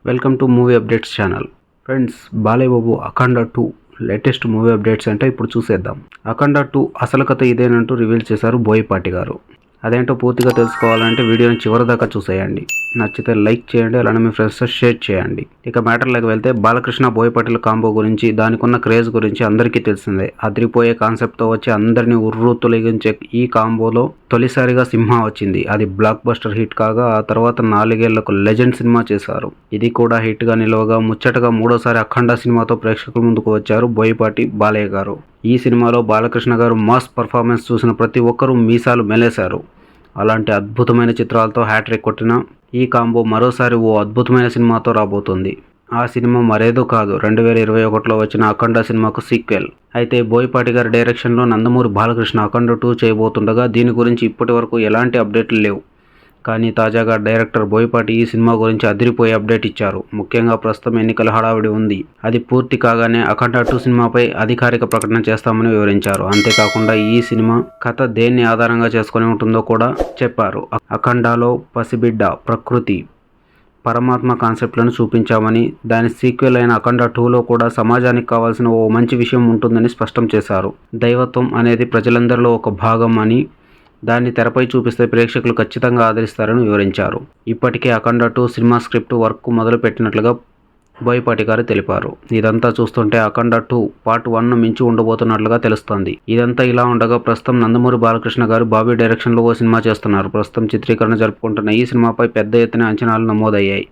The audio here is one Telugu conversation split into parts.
Welcome to movie updates channel. Friends, Balayya Babu Akhanda 2 latest movie updates అంటే ఇప్పుడు చూసేద్దాం. అఖండ 2 అసలు కథ ఇదేనంటూ రివీల్ చేశారు బోయపాటి గారు. అదేంటో పూర్తిగా తెలుసుకోవాలంటే వీడియోని చివరి దాకా చూసేయండి. నచ్చితే లైక్ చేయండి, అలానే మీ ఫ్రెండ్స్తో షేర్ చేయండి. ఇక మ్యాటర్లోకి వెళ్తే బాలకృష్ణ బోయపాటిల కాంబో గురించి, దానికున్న క్రేజ్ గురించి అందరికీ తెలిసిందే. అదిరిపోయే కాన్సెప్ట్తో వచ్చి అందరినీ ఉర్రు తొలగించే ఈ కాంబోలో తొలిసారిగా సింహ వచ్చింది. అది బ్లాక్ బస్టర్ హిట్ కాగా ఆ తర్వాత 4 ఏళ్లకు లెజెండ్ సినిమా చేశారు. ఇది కూడా హిట్గా నిలవగా ముచ్చటగా మూడోసారి అఖండ సినిమాతో ప్రేక్షకుల ముందుకు వచ్చారు బోయపాటి బాలయ్య గారు. ఈ సినిమాలో బాలకృష్ణ గారు మాస్ పర్ఫార్మెన్స్ చూసిన ప్రతి ఒక్కరూ మీసాలు మెలేశారు. అలాంటి అద్భుతమైన చిత్రాలతో హ్యాట్రిక్ కొట్టిన ఈ కాంబో మరోసారి ఓ అద్భుతమైన సినిమాతో రాబోతుంది. ఆ సినిమా మరేదో కాదు, 2021లో వచ్చిన అఖండ సినిమాకు సీక్వెల్. అయితే బోయపాటి గారి డైరెక్షన్లో నందమూరి బాలకృష్ణ అఖండ 2 చేయబోతుండగా దీని గురించి ఇప్పటి వరకు ఎలాంటి అప్డేట్లు లేవు. కానీ తాజాగా డైరెక్టర్ బోయపాటి ఈ సినిమా గురించి అదిరిపోయే అప్డేట్ ఇచ్చారు. ముఖ్యంగా ప్రస్తుతం ఎన్నికల హడావిడి ఉంది. అది పూర్తి కాగానే అఖండ 2 సినిమాపై అధికారిక ప్రకటన చేస్తామని వివరించారు. అంతేకాకుండా ఈ సినిమా కథ దేన్ని ఆధారంగా చేసుకుని ఉంటుందో కూడా చెప్పారు. అఖండాలో పసిబిడ్డ, ప్రకృతి, పరమాత్మ కాన్సెప్ట్లను చూపించామని, దాని సీక్వెల్ అయిన అఖండ 2లో కూడా సమాజానికి కావాల్సిన ఓ మంచి విషయం ఉంటుందని స్పష్టం చేశారు. దైవత్వం అనేది ప్రజలందరిలో ఒక భాగం అని, దాన్ని తెరపై చూపిస్తే ప్రేక్షకులు ఖచ్చితంగా ఆదరిస్తారని వివరించారు. ఇప్పటికే అఖండ 2 సినిమా స్క్రిప్ట్ వర్క్ మొదలు పెట్టినట్లుగా బోయపాటి గారు తెలిపారు. ఇదంతా చూస్తుంటే అఖండ 2 పార్ట్ 1ను మించి ఉండబోతున్నట్లుగా తెలుస్తోంది. ఇదంతా ఇలా ఉండగా ప్రస్తుతం నందమూరి బాలకృష్ణ గారు బాబీ డైరెక్షన్లో ఓ సినిమా చేస్తున్నారు. ప్రస్తుతం చిత్రీకరణ జరుపుకుంటున్న ఈ సినిమాపై పెద్ద ఎత్తున అంచనాలు నమోదయ్యాయి.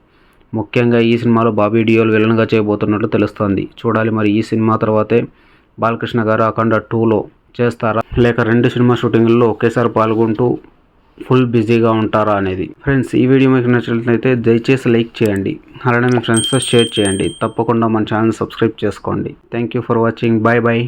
ముఖ్యంగా ఈ సినిమాలో బాబీ డియోల్ విలన్గా చేయబోతున్నట్లు తెలుస్తోంది. చూడాలి మరి ఈ సినిమా తర్వాతే బాలకృష్ణ గారు అఖండ 2లో చేస్తారా, లేక 2 సినిమా షూటింగ్లలో ఒకేసారి పాల్గొంటూ ఫుల్ బిజీగా ఉంటారా అనేది. ఫ్రెండ్స్, ఈ వీడియో మీకు నచ్చినట్లయితే దయచేసి లైక్ చేయండి, అలానే మీ ఫ్రెండ్స్తో షేర్ చేయండి. తప్పకుండా మన ఛానల్ సబ్స్క్రైబ్ చేసుకోండి. Thank you for watching. Bye bye.